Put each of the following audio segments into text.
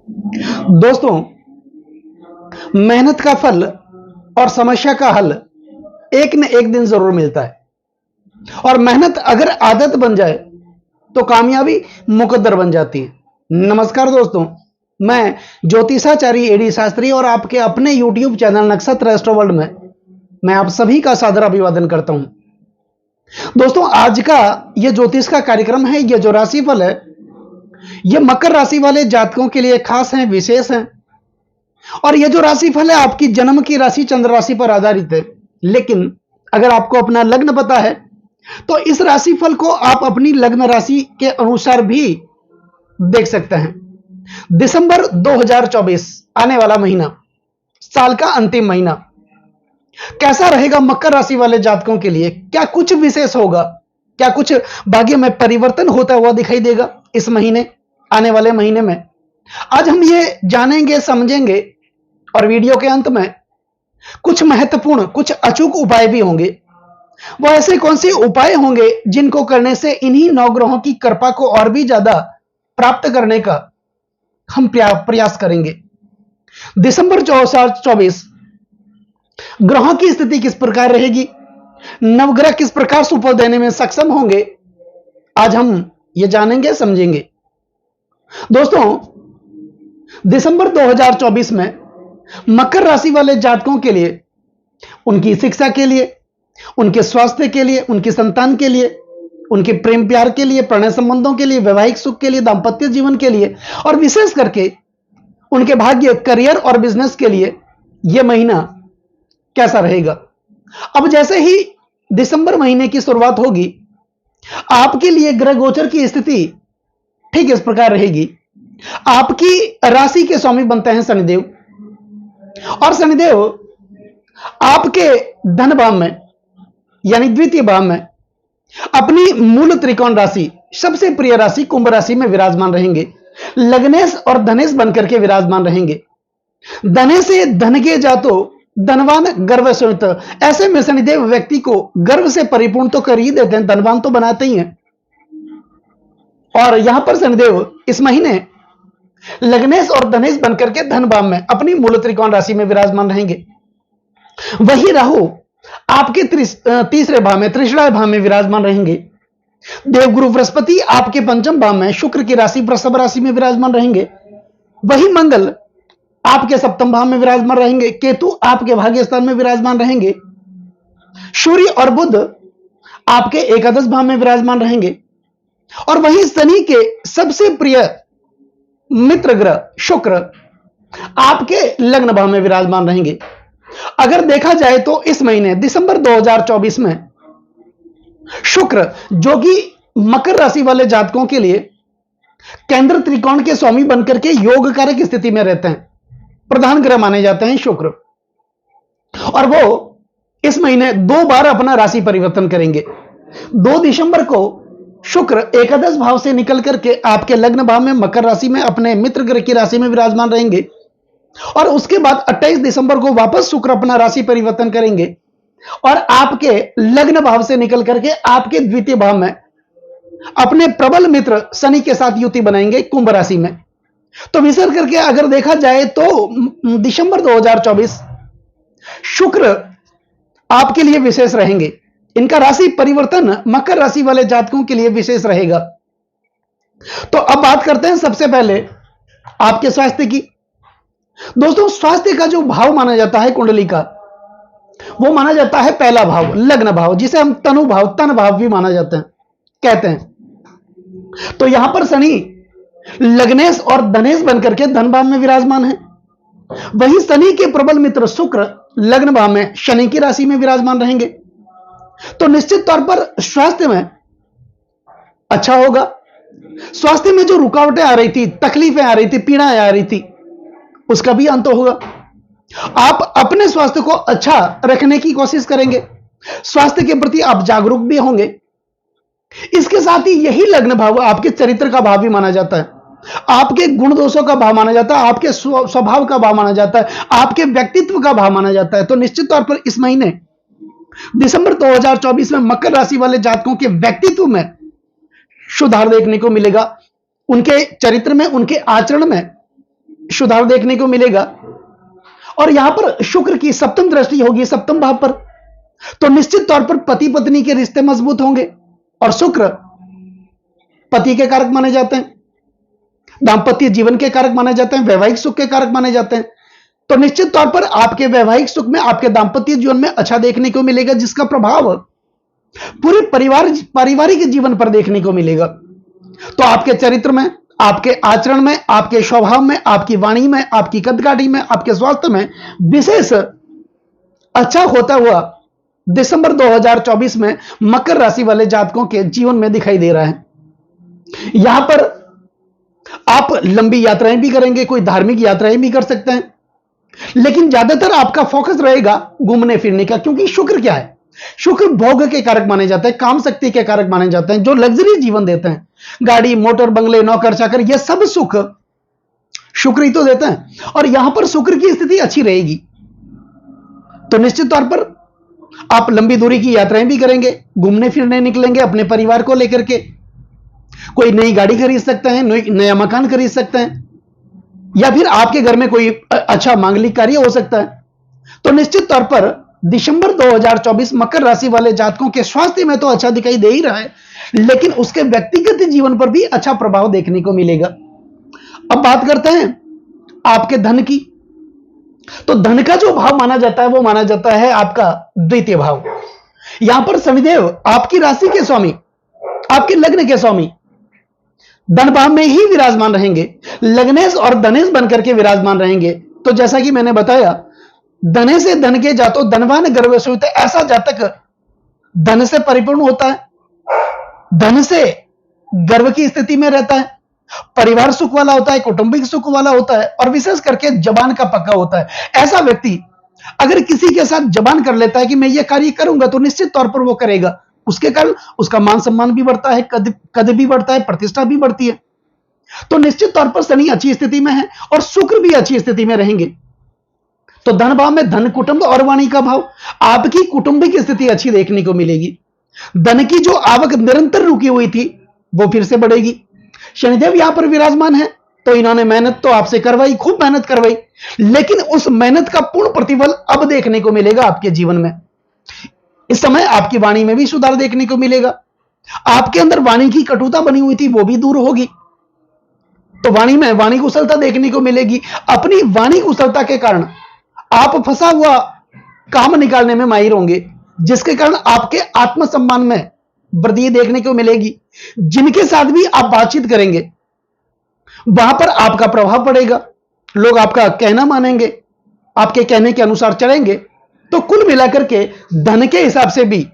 दोस्तों, मेहनत का फल और समस्या का हल एक न एक दिन जरूर मिलता है और मेहनत अगर आदत बन जाए तो कामयाबी मुकद्दर बन जाती है। नमस्कार दोस्तों, मैं ज्योतिषाचार्य एडी शास्त्री और आपके अपने YouTube चैनल नक्षत्र एस्ट्रो वर्ल्ड में मैं आप सभी का सादर अभिवादन करता हूं। दोस्तों, आज का यह ज्योतिष का कार्यक्रम है, यह जो राशिफल है यह मकर राशि वाले जातकों के लिए खास है, विशेष है। और यह जो राशिफल है आपकी जन्म की राशि चंद्र राशि पर आधारित है, लेकिन अगर आपको अपना लग्न पता है तो इस राशिफल को आप अपनी लग्न राशि के अनुसार भी देख सकते हैं। दिसंबर 2024 आने वाला महीना, साल का अंतिम महीना कैसा रहेगा मकर राशि वाले जातकों के लिए? क्या कुछ विशेष होगा? क्या कुछ भाग्य में परिवर्तन होता हुआ दिखाई देगा इस महीने, आने वाले महीने में? आज हम ये जानेंगे, समझेंगे और वीडियो के अंत में कुछ महत्वपूर्ण, कुछ अचूक उपाय भी होंगे। वो ऐसे कौन से उपाय होंगे जिनको करने से इन्हीं नवग्रहों की कृपा को और भी ज्यादा प्राप्त करने का हम प्रयास करेंगे। दिसंबर 2024 ग्रहों की स्थिति किस प्रकार रहेगी, नवग्रह किस प्रकार सुफल देने में सक्षम होंगे, आज हम ये जानेंगे, समझेंगे। दोस्तों, दिसंबर 2024 में मकर राशि वाले जातकों के लिए, उनकी शिक्षा के लिए, उनके स्वास्थ्य के लिए, उनकी संतान के लिए, उनके प्रेम प्यार के लिए, प्रणय संबंधों के लिए, वैवाहिक सुख के लिए, दांपत्य जीवन के लिए और विशेष करके उनके भाग्य, करियर और बिजनेस के लिए यह महीना कैसा रहेगा। अब जैसे ही दिसंबर महीने की शुरुआत होगी, आपके लिए ग्रह गोचर की स्थिति ठीक इस प्रकार रहेगी। आपकी राशि के स्वामी बनते हैं शनिदेव, और शनिदेव आपके धन भाव में यानी द्वितीय भाव में अपनी मूल त्रिकोण राशि, सबसे प्रिय राशि कुंभ राशि में विराजमान रहेंगे। लग्नेश और धनेश बनकर के विराजमान रहेंगे। धने से धन के जातो धनवान गर्व सुनित, ऐसे में शनिदेव व्यक्ति को गर्व से परिपूर्ण तो कर ही देते हैं, धनवान तो बनाते ही हैं। और यहां पर शनिदेव इस महीने लग्नेश और धनेश बनकर के धन भाव में अपनी मूल त्रिकोण राशि में विराजमान रहेंगे। वही राहु आपके तीसरे भाव में, त्रिषणाय भाव में विराजमान रहेंगे। देवगुरु बृहस्पति आपके पंचम भाव में, शुक्र की राशि वृषभ राशि में विराजमान रहेंगे। वही मंगल आपके सप्तम भाव में विराजमान रहेंगे। केतु आपके भाग्य स्थान में विराजमान रहेंगे। सूर्य और बुध आपके एकादश भाव में विराजमान रहेंगे। और वही शनि के सबसे प्रिय मित्र ग्रह शुक्र आपके लग्न भाव में विराजमान रहेंगे। अगर देखा जाए तो इस महीने दिसंबर 2024 में शुक्र, जो कि मकर राशि वाले जातकों के लिए केंद्र त्रिकोण के स्वामी बनकर के योग कारक स्थिति में रहते हैं, प्रधान ग्रह माने जाते हैं शुक्र, और वो इस महीने 2 बार अपना राशि परिवर्तन करेंगे। 2 दिसंबर को शुक्र एकादश भाव से निकल करके आपके लग्न भाव में मकर राशि में अपने मित्र ग्रह की राशि में विराजमान रहेंगे, और उसके बाद 28 दिसंबर को वापस शुक्र अपना राशि परिवर्तन करेंगे और आपके लग्न भाव से निकल करके आपके द्वितीय भाव में अपने प्रबल मित्र शनि के साथ युति बनाएंगे कुंभ राशि में। तो विचार करके अगर देखा जाए तो दिसंबर 2024 शुक्र आपके लिए विशेष रहेंगे। इनका राशि परिवर्तन मकर राशि वाले जातकों के लिए विशेष रहेगा। तो अब बात करते हैं सबसे पहले आपके स्वास्थ्य की। दोस्तों, स्वास्थ्य का जो भाव माना जाता है कुंडली का, वो माना जाता है पहला भाव, लग्न भाव, जिसे हम तनु भाव, तन भाव भी माना जाता है, कहते हैं। तो यहां पर शनि लग्नेश और धनेश बनकर के धन भाव में विराजमान है। वही शनि के प्रबल मित्र शुक्र लग्न भाव में शनि की राशि में विराजमान रहेंगे। तो निश्चित तौर पर स्वास्थ्य में अच्छा होगा। स्वास्थ्य में जो रुकावटें आ रही थी, तकलीफें आ रही थी, पीड़ाएं आ रही थी, उसका भी अंत होगा। आप अपने स्वास्थ्य को अच्छा रखने की कोशिश करेंगे, स्वास्थ्य के प्रति आप जागरूक भी होंगे। इसके साथ ही यही लग्न भाव आपके चरित्र का भाव भी माना जाता है, आपके गुण दोषों का भाव माना जाता है, आपके स्वभाव का भाव माना जाता है, आपके व्यक्तित्व का भाव माना जाता है। तो निश्चित तौर पर इस महीने दिसंबर 2024 में मकर राशि वाले जातकों के व्यक्तित्व में सुधार देखने को मिलेगा, उनके चरित्र में, उनके आचरण में सुधार देखने को मिलेगा। और यहां पर शुक्र की सप्तम दृष्टि होगी सप्तम भाव पर, तो निश्चित तौर पर पति पत्नी के रिश्ते मजबूत होंगे। और शुक्र पति के कारक माने जाते हैं, दांपत्य जीवन के कारक माने जाते हैं, वैवाहिक सुख के कारक माने जाते हैं। तो निश्चित तौर पर आपके वैवाहिक सुख में, आपके दांपत्य जीवन में अच्छा देखने को मिलेगा, जिसका प्रभाव पूरे पारिवारिक जीवन पर देखने को मिलेगा। तो आपके चरित्र में, आपके आचरण में, आपके स्वभाव में, आपकी वाणी में, आपकी कदकाठी में, आपके स्वास्थ्य में विशेष अच्छा होता हुआ दिसंबर 2024 में मकर राशि वाले जातकों के जीवन में दिखाई दे रहा है। यहां पर आप लंबी यात्राएं भी करेंगे, कोई धार्मिक यात्राएं भी कर सकते हैं, लेकिन ज्यादातर आपका फोकस रहेगा घूमने फिरने का, क्योंकि शुक्र क्या है? शुक्र भोग के कारक माने जाते हैं, काम शक्ति के कारक माने जाते हैं, जो लग्जरी जीवन देते हैं, गाड़ी मोटर बंगले नौकर चाकर, यह सब सुख शुक्र ही तो देते हैं। और यहां पर शुक्र की स्थिति अच्छी रहेगी तो निश्चित तौर पर आप लंबी दूरी की यात्राएं भी करेंगे, घूमने फिरने निकलेंगे अपने परिवार को लेकर के, कोई नई गाड़ी खरीद सकते हैं, नया मकान खरीद सकते हैं, या फिर आपके घर में कोई अच्छा मांगलिक कार्य हो सकता है। तो निश्चित तौर पर दिसंबर 2024 मकर राशि वाले जातकों के स्वास्थ्य में तो अच्छा दिखाई दे ही रहा है, लेकिन उसके व्यक्तिगत जीवन पर भी अच्छा प्रभाव देखने को मिलेगा। अब बात करते हैं आपके धन की। तो धन का जो भाव माना जाता है वो माना जाता है आपका द्वितीय भाव। यहां पर शनिदेव आपकी राशि के स्वामी, आपके लग्न के स्वामी धन भाव में ही विराजमान रहेंगे, लग्नेश और धनेश बनकर के विराजमान रहेंगे। तो जैसा कि मैंने बताया, धने से धन के जातो धनवान गर्भ से होते, ऐसा जातक धन से परिपूर्ण होता है, धन से गर्व की स्थिति में रहता है, परिवार सुख वाला होता है, कौटुंबिक सुख वाला होता है, और विशेष करके जबान का पक्का होता है। ऐसा व्यक्ति अगर किसी के साथ जबान कर लेता है कि मैं ये कार्य करूंगा, तो निश्चित तौर पर वो करेगा। उसके कारण उसका मान सम्मान भी बढ़ता है, कद भी बढ़ता है, प्रतिष्ठा भी बढ़ती है। तो निश्चित तौर पर शनि अच्छी स्थिति में है और शुक्र भी अच्छी स्थिति में रहेंगे। तो धन भाव में धन, कुटुंब और वाणी का भाव, आपकी कुटुंबिक स्थिति अच्छी देखने को मिलेगी। धन की जो आवक निरंतर रुकी हुई थी वो फिर से बढ़ेगी। शनिदेव यहां पर विराजमान है, तो इन्होंने मेहनत तो आपसे करवाई, खूब मेहनत करवाई, लेकिन उस मेहनत का पूर्ण प्रतिफल अब देखने को मिलेगा आपके जीवन में। इस समय आपकी वाणी में भी सुधार देखने को मिलेगा। आपके अंदर वाणी की कटुता बनी हुई थी वो भी दूर होगी, तो वाणी में वाणी कुशलता देखने को मिलेगी। अपनी वाणी कुशलता के कारण आप फंसा हुआ काम निकालने में माहिर होंगे, जिसके कारण आपके आत्मसम्मान में वृद्धि देखने को मिलेगी। जिनके साथ भी आप बातचीत करेंगे वहां पर आपका प्रभाव पड़ेगा, लोग आपका कहना मानेंगे, आपके कहने के अनुसार चलेंगे। तो कुल मिलाकर के धन के हिसाब से भी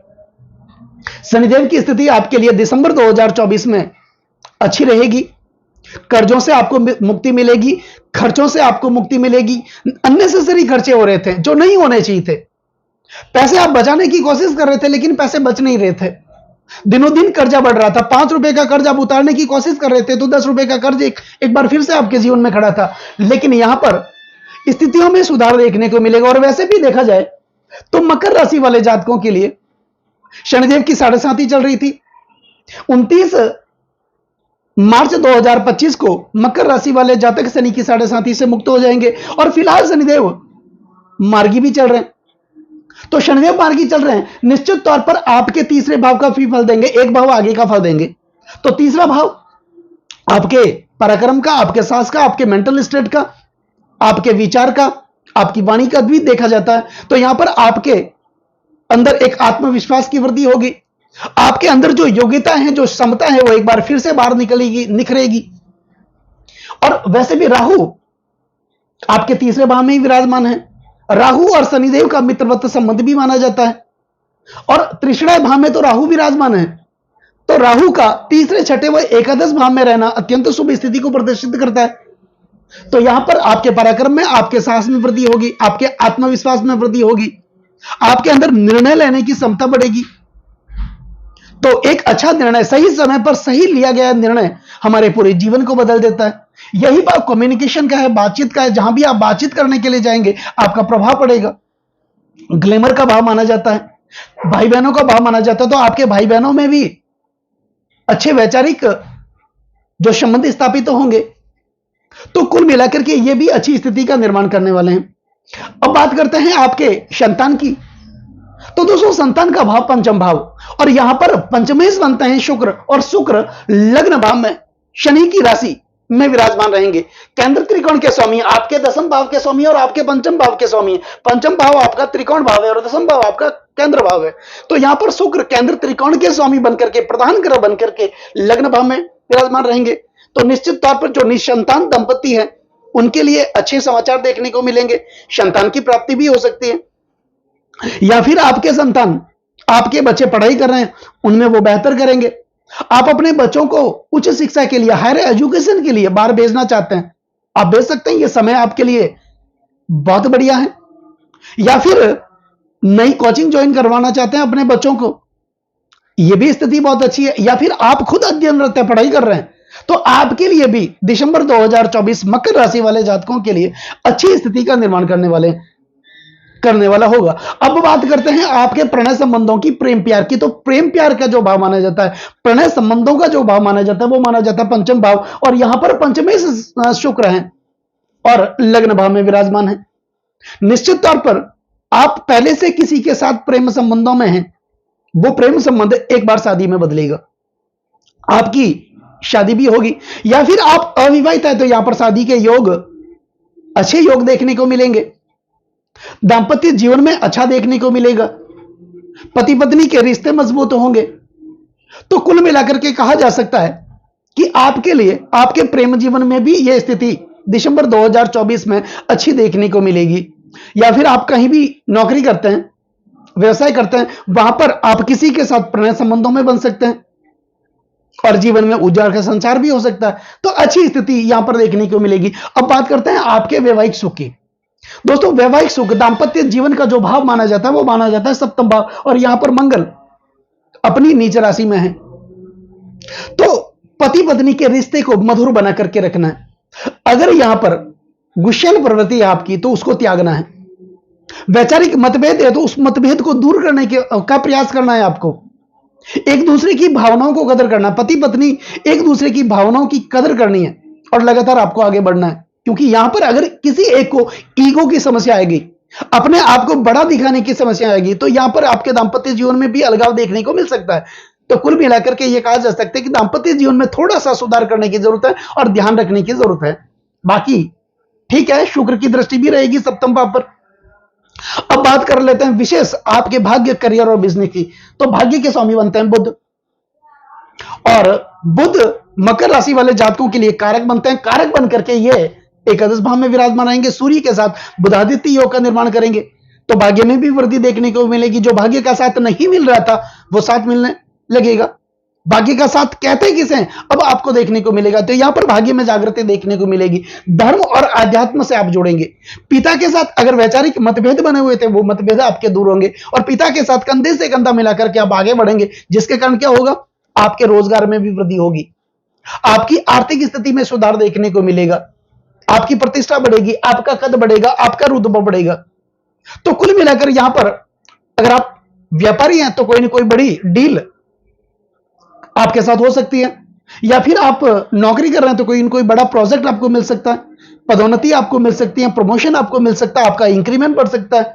शनिदेव की स्थिति आपके लिए दिसंबर 2024 में अच्छी रहेगी। कर्जों से आपको मुक्ति मिलेगी, खर्चों से आपको मुक्ति मिलेगी। अननेसेसरी खर्चे हो रहे थे जो नहीं होने चाहिए थे, पैसे आप बचाने की कोशिश कर रहे थे लेकिन पैसे बच नहीं रहे थे, दिनों दिन कर्जा बढ़ रहा था। 5 रुपए का कर्ज आप उतारने की कोशिश कर रहे थे तो 10 रुपए का कर्ज एक बार फिर से आपके जीवन में खड़ा था। लेकिन यहां पर स्थितियों में सुधार देखने को मिलेगा। और वैसे भी देखा जाए तो मकर राशि वाले जातकों के लिए शनिदेव की 7.5 चल रही थी। 29 मार्च 2025 को मकर राशि वाले जातक शनि की 7.5 से मुक्त हो जाएंगे। और फिलहाल शनिदेव मार्गी भी चल रहे हैं, तो शनिदेव मार्गी चल रहे हैं, निश्चित तौर पर आपके तीसरे भाव का भी फल देंगे, एक भाव आगे का फल देंगे। तो तीसरा भाव आपके पराक्रम का, आपके साहस का, आपके मेंटल स्टेट का, आपके विचार का, आपकी वाणी का भी देखा जाता है। तो यहां पर आपके अंदर एक आत्मविश्वास की वृद्धि होगी, आपके अंदर जो योग्यता है, जो क्षमता है, वो एक बार फिर से बाहर निकलेगी, निखरेगी। और वैसे भी राहु आपके तीसरे भाव में ही विराजमान है। राहु और शनिदेव का मित्रवत संबंध भी माना जाता है, और त्रिशणाय भाव में तो राहु विराजमान है। तो राहु का तीसरे, छठे व एकादश भाव में रहना अत्यंत शुभ स्थिति को प्रदर्शित करता है। तो यहां पर आपके पराक्रम में, आपके साहस में वृद्धि होगी, आपके आत्मविश्वास में वृद्धि होगी, आपके अंदर निर्णय लेने की क्षमता बढ़ेगी। तो एक अच्छा निर्णय, सही समय पर सही लिया गया निर्णय हमारे पूरे जीवन को बदल देता है। यही बात कम्युनिकेशन का है, बातचीत का है। जहां भी आप बातचीत करने के लिए जाएंगे आपका प्रभाव पड़ेगा। ग्लैमर का भाव माना जाता है, भाई बहनों का भाव माना जाता है। तो आपके भाई बहनों में भी अच्छे वैचारिक जो संबंध स्थापित होंगे। तो कुल मिलाकर के ये भी अच्छी स्थिति का निर्माण करने वाले हैं। अब बात करते हैं आपके संतान की। तो दोस्तों संतान का भाव पंचम भाव, और यहां पर पंचमेश बनते हैं शुक्र, और शुक्र लग्न भाव में शनि की राशि में विराजमान रहेंगे। केंद्र त्रिकोण के स्वामी, आपके दसम भाव के स्वामी और आपके पंचम भाव के स्वामी। पंचम भाव आपका त्रिकोण भाव है और दसम भाव आपका केंद्र भाव है। तो यहां पर शुक्र केंद्र त्रिकोण के स्वामी बनकर के, प्रधान ग्रह बनकर के लग्न भाव में विराजमान रहेंगे। तो निश्चित तौर पर जो निसंतान दंपति है उनके लिए अच्छे समाचार देखने को मिलेंगे। संतान की प्राप्ति भी हो सकती है, या फिर आपके संतान, आपके बच्चे पढ़ाई कर रहे हैं, उनमें वो बेहतर करेंगे। आप अपने बच्चों को उच्च शिक्षा के लिए, हायर एजुकेशन के लिए बाहर भेजना चाहते हैं, आप भेज सकते हैं। ये समय आपके लिए बहुत बढ़िया है। या फिर नई कोचिंग ज्वाइन करवाना चाहते हैं अपने बच्चों को, ये भी स्थिति बहुत अच्छी है। या फिर आप खुद अध्ययनरत हैं, पढ़ाई कर रहे हैं, तो आपके लिए भी दिसंबर 2024 मकर राशि वाले जातकों के लिए अच्छी स्थिति का निर्माण करने वाला होगा। अब बात करते हैं आपके प्रणय संबंधों की, प्रेम प्यार की। तो प्रेम प्यार का जो भाव माना जाता है, प्रणय संबंधों का जो भाव माना जाता है, वो माना जाता है पंचम भाव, और यहां पर पंचमेश शुक्र है और लग्न भाव में विराजमान है। निश्चित तौर पर आप पहले से किसी के साथ प्रेम संबंधों में हैं, वो प्रेम संबंध एक बार शादी में बदलेगा, आपकी शादी भी होगी। या फिर आप अविवाहित है तो यहां पर शादी के योग, अच्छे योग देखने को मिलेंगे। दांपत्य जीवन में अच्छा देखने को मिलेगा, पति पत्नी के रिश्ते मजबूत होंगे। तो कुल मिलाकर के कहा जा सकता है कि आपके लिए, आपके प्रेम जीवन में भी यह स्थिति दिसंबर 2024 में अच्छी देखने को मिलेगी। या फिर आप कहीं भी नौकरी करते हैं, व्यवसाय करते हैं, वहां पर आप किसी के साथ प्रणय संबंधों में बन सकते हैं और जीवन में उजाड़ का संचार भी हो सकता है। तो अच्छी स्थिति यहां पर देखने को मिलेगी। अब बात करते हैं आपके वैवाहिक सुख की। दोस्तों वैवाहिक सुख, दांपत्य जीवन का जो भाव माना जाता है वो माना जाता है सप्तम भाव, और यहां पर मंगल अपनी नीच राशि में है। तो पति पत्नी के रिश्ते को मधुर बना करके रखना है। अगर यहां पर गुस्सैल प्रवृत्ति है आपकी तो उसको त्यागना है। वैचारिक मतभेद है तो उस मतभेद को दूर करने का प्रयास करना है आपको। एक दूसरे की भावनाओं को कदर करना, पति पत्नी एक दूसरे की भावनाओं की कदर करनी है और लगातार आपको आगे बढ़ना है। क्योंकि यहां पर अगर किसी एक को ईगो की समस्या आएगी, अपने आप को बड़ा दिखाने की समस्या आएगी, तो यहां पर आपके दांपत्य जीवन में भी अलगाव देखने को मिल सकता है। तो कुल मिलाकर के यह कहा जा सकता है कि दांपत्य जीवन में थोड़ा सा सुधार करने की जरूरत है और ध्यान रखने की जरूरत है। बाकी ठीक है, शुक्र की दृष्टि भी रहेगी सप्तम भाव पर। अब बात कर लेते हैं विशेष आपके भाग्य, करियर और बिजनेस की। तो भाग्य के स्वामी बनते हैं बुध, और बुध मकर राशि वाले जातकों के लिए कारक बनते हैं। कारक बनकर के ये एकादश भाव में विराजमान रहेंगे, सूर्य के साथ बुधादित्य योग का निर्माण करेंगे। तो भाग्य में भी वृद्धि देखने को मिलेगी। जो भाग्य का साथ नहीं मिल रहा था वो साथ मिलने लगेगा। भाग्य का साथ कहते किसे हैं, अब आपको देखने को मिलेगा। तो यहां पर भाग्य में जागृति देखने को मिलेगी। धर्म और आध्यात्म से आप जुड़ेंगे। पिता के साथ अगर वैचारिक मतभेद बने हुए थे वो मतभेद आपके दूर होंगे और पिता के साथ कंधे से कंधा मिलाकर के आप आगे बढ़ेंगे, जिसके कारण क्या होगा, आपके रोजगार में भी वृद्धि होगी, आपकी आर्थिक स्थिति में सुधार देखने को मिलेगा, आपकी प्रतिष्ठा बढ़ेगी, आपका कद बढ़ेगा, आपका रुतबा बढ़ेगा। तो कुल मिलाकर यहां पर अगर आप व्यापारी हैं तो कोई ना कोई बड़ी डील आपके साथ हो सकती है, या फिर आप नौकरी कर रहे हैं तो कोई ना कोई बड़ा प्रोजेक्ट आपको मिल सकता है, पदोन्नति आपको मिल सकती है, प्रमोशन आपको मिल सकता है, आपका इंक्रीमेंट बढ़ सकता है।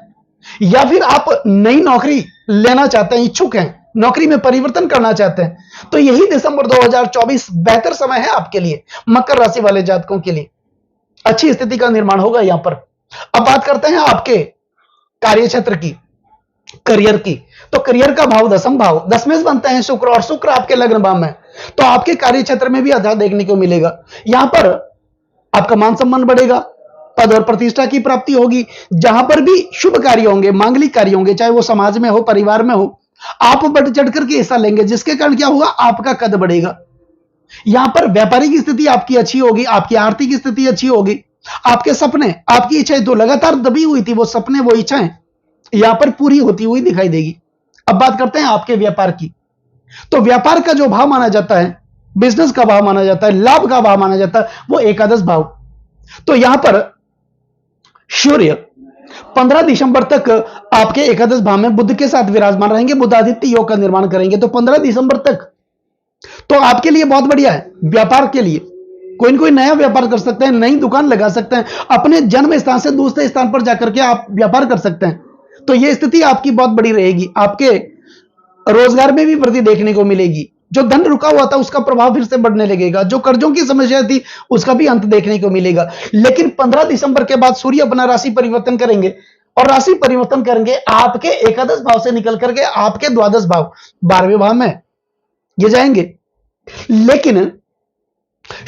या फिर आप नई नौकरी लेना चाहते हैं, इच्छुक हैं, नौकरी में परिवर्तन करना चाहते हैं, तो यही दिसंबर 2024 बेहतर समय है आपके लिए, मकर राशि वाले जातकों के लिए अच्छी स्थिति का निर्माण होगा यहां पर। अब बात करते हैं आपके कार्य क्षेत्र की, करियर की। तो करियर का भाव दसम भाव, दसमें बनते हैं शुक्र, और शुक्र आपके लग्न भाव में, तो आपके कार्य क्षेत्र में भी अच्छा देखने को मिलेगा। यहां पर आपका मान सम्मान बढ़ेगा, पद और प्रतिष्ठा की प्राप्ति होगी। जहां पर भी शुभ कार्य होंगे, मांगलिक कार्य होंगे, चाहे वो समाज में हो, परिवार में हो, आप बढ़ चढ़ करके हिस्सा लेंगे, जिसके कारण क्या होगा, आपका कद बढ़ेगा। यहां पर व्यापारिक स्थिति आपकी अच्छी होगी, आपकी आर्थिक स्थिति अच्छी होगी, आपके सपने, आपकी इच्छाएं तो लगातार दबी हुई थी, वो सपने, वो इच्छाएं यहां पर पूरी होती हुई दिखाई देगी। अब बात करते हैं आपके व्यापार की। तो व्यापार का जो भाव माना जाता है, बिजनेस का भाव माना जाता है, लाभ का भाव माना जाता है, वो एकादश भाव। तो यहां पर सूर्य 15 दिसंबर तक आपके एकादश भाव में बुध के साथ विराजमान रहेंगे, बुधादित्य योग का निर्माण करेंगे। तो 15 दिसंबर तक तो आपके लिए बहुत बढ़िया है व्यापार के लिए। कोई न कोई नया व्यापार कर सकते हैं, नई दुकान लगा सकते हैं, अपने जन्म स्थान से दूसरे स्थान पर जाकर के आप व्यापार कर सकते हैं। तो यह स्थिति आपकी बहुत बड़ी रहेगी, आपके रोजगार में भी वृद्धि देखने को मिलेगी। जो धन रुका हुआ था उसका प्रभाव फिर से बढ़ने लगेगा, जो कर्जों की समस्या थी उसका भी अंत देखने को मिलेगा। लेकिन 15 दिसंबर के बाद सूर्य अपना राशि परिवर्तन करेंगे, और राशि परिवर्तन करेंगे आपके एकादश भाव से निकल करके आपके द्वादश भाव 12वें भाव में ये जाएंगे। लेकिन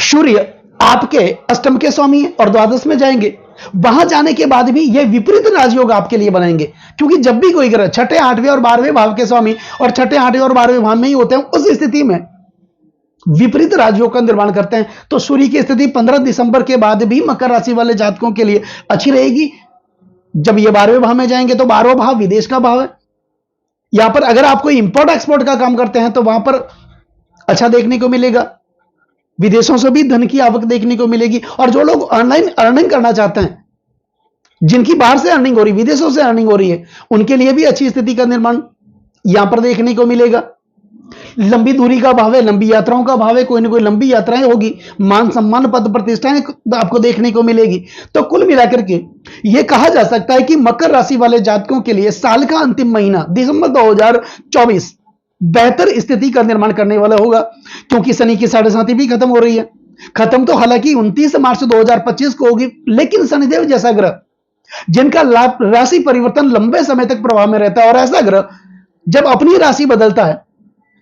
सूर्य आपके अष्टम के स्वामी है और द्वादश में जाएंगे। वहां जाने के बाद भी ये विपरीत राजयोग आपके लिए बनाएंगे, क्योंकि जब भी कोई ग्रह छठे, 8वें और 12वें भाव के स्वामी और छठे, 8वें और 12वें भाव में ही होते हैं, उस स्थिति में विपरीत राजयोग का निर्माण करते हैं। तो सूर्य की स्थिति 15 दिसंबर के बाद भी मकर राशि वाले जातकों के लिए अच्छी रहेगी। जब ये 12वें भाव में जाएंगे तो 12वां भाव विदेश का भाव है। यहां पर अगर आप कोई इंपोर्ट एक्सपोर्ट का काम करते हैं तो वहां पर अच्छा देखने को मिलेगा, विदेशों से भी धन की आवक देखने को मिलेगी। और जो लोग ऑनलाइन अर्निंग करना चाहते हैं, जिनकी बाहर से अर्निंग हो रही, विदेशों से अर्निंग हो रही है, उनके लिए भी अच्छी स्थिति का निर्माण यहां पर देखने को मिलेगा। लंबी दूरी का भाव है, लंबी यात्राओं का भाव है, कोई ना कोई लंबी यात्राएं होगी, मान सम्मान पद प्रतिष्ठाएं आपको देखने को मिलेगी। तो कुल मिलाकर के यह कहा जा सकता है कि मकर राशि वाले जातकों के लिए साल का अंतिम महीना दिसंबर 2024 बेहतर स्थिति का निर्माण करने वाला होगा, क्योंकि शनि की 7.5 भी खत्म हो रही है। खत्म तो हालांकि 29 मार्च 2025 को होगी, लेकिन शनिदेव जैसा ग्रह जिनका लाभ राशि परिवर्तन लंबे समय तक प्रभाव में रहता है, और ऐसा ग्रह जब अपनी राशि बदलता है,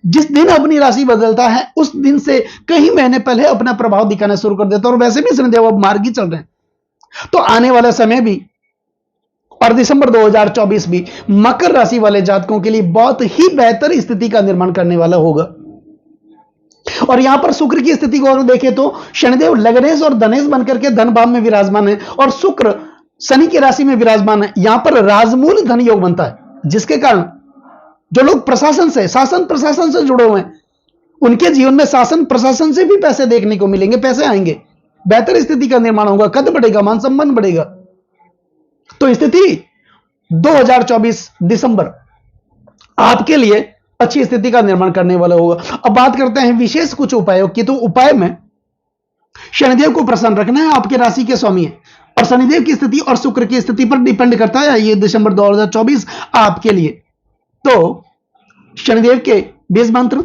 जिस दिन अपनी राशि बदलता है उस दिन से कई महीने पहले अपना प्रभाव दिखाना शुरू कर देता है। और वैसे भी शनिदेव अब मार्गी चल रहे हैं, तो आने वाला समय भी और दिसंबर 2024 भी मकर राशि वाले जातकों के लिए बहुत ही बेहतर स्थिति का निर्माण करने वाला होगा। और यहां पर शुक्र की स्थिति को अगर देखें तो शनिदेव लग्नेश और धनेश बनकर के धन भाव में विराजमान है, और शुक्र शनि की राशि में विराजमान है। यहां पर राजमूल धन योग बनता है, जिसके कारण जो लोग प्रशासन से, शासन प्रशासन से जुड़े हुए हैं, उनके जीवन में शासन प्रशासन से भी पैसे देखने को मिलेंगे, पैसे आएंगे, बेहतर स्थिति का निर्माण होगा, कद बढ़ेगा, मान सम्मान बढ़ेगा। तो स्थिति 2024 दिसंबर आपके लिए अच्छी स्थिति का निर्माण करने वाला होगा। अब बात करते हैं विशेष कुछ उपायों की। तो उपाय में शनिदेव को प्रसन्न रखना है, आपके राशि के स्वामी है, और शनिदेव की स्थिति और शुक्र की स्थिति पर डिपेंड करता है ये दिसंबर 2024 आपके लिए। तो शनिदेव के बीज मंत्र,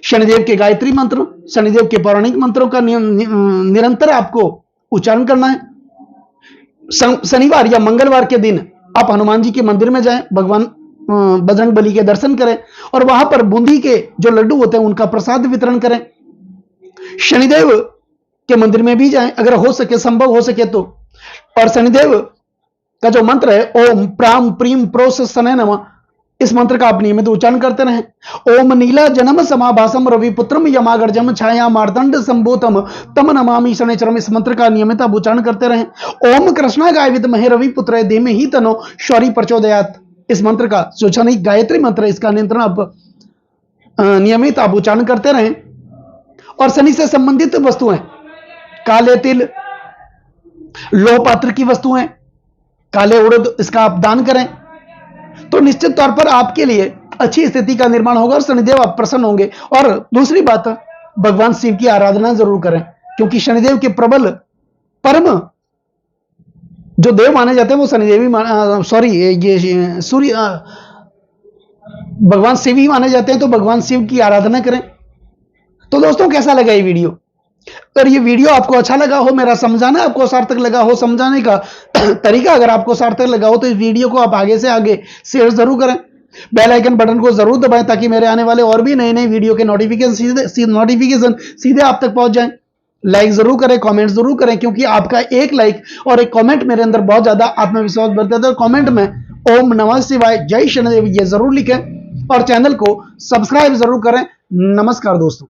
शनिदेव के गायत्री मंत्र, शनिदेव के पौराणिक मंत्रों का निरंतर आपको उच्चारण करना है। शनिवार या मंगलवार के दिन आप हनुमान जी के मंदिर में जाएं, भगवान बजरंग बली के दर्शन करें, और वहां पर बूंदी के जो लड्डू होते हैं उनका प्रसाद वितरण करें। शनिदेव के मंदिर में भी जाएं अगर हो सके, संभव हो सके तो। और शनिदेव का जो मंत्र है ओम प्राम प्रीम प्रोस शनय नमः, इस मंत्र का आप नियमित उच्चारण करते रहें। ओम नीला जन्म समाभासम रविपुत्रम यमागर्जम छाया मार्तंड संभूतम तम नमामि शनिचरम, इस मंत्र का नियमित आप उच्चारण करते रहें। ओम कृष्णागाय विद्महे रविपुत्राय धीमहि तन्नो शौरी प्रचोदयात्, इस मंत्र का जो शनि गायत्री मंत्र है इसका नियंत्रण आप नियमित आप उच्चारण करते रहें। और शनि से संबंधित वस्तुएं, काले तिल, लोह पात्र की वस्तुएं, काले उड़द, इसका आप दान करें, तो निश्चित तौर पर आपके लिए अच्छी स्थिति का निर्माण होगा और शनिदेव आप प्रसन्न होंगे। और दूसरी बात, भगवान शिव की आराधना जरूर करें, क्योंकि शनिदेव के प्रबल परम जो देव माने जाते हैं वो शनिदेव ही ये सूर्य भगवान शिव ही माने जाते हैं, तो भगवान शिव की आराधना करें। तो दोस्तों कैसा लगा ये वीडियो? अगर ये वीडियो आपको अच्छा लगा हो, मेरा समझाना आपको सार्थक लगा हो, समझाने का तरीका अगर आपको सार्थक लगा हो, तो इस वीडियो को आप आगे से आगे शेयर जरूर करें। बेल आइकन बटन को जरूर दबाएं ताकि मेरे आने वाले और भी नए नए वीडियो के नोटिफिकेशन सीधे आप तक पहुंच जाएं। लाइक जरूर करें, कमेंट जरूर करें, क्योंकि आपका एक लाइक और एक कमेंट मेरे अंदर बहुत ज्यादा आत्मविश्वास बढ़ता है। कमेंट में ओम नमः शिवाय, जय शनिदेव ये जरूर लिखें, और चैनल को सब्सक्राइब जरूर करें। नमस्कार दोस्तों।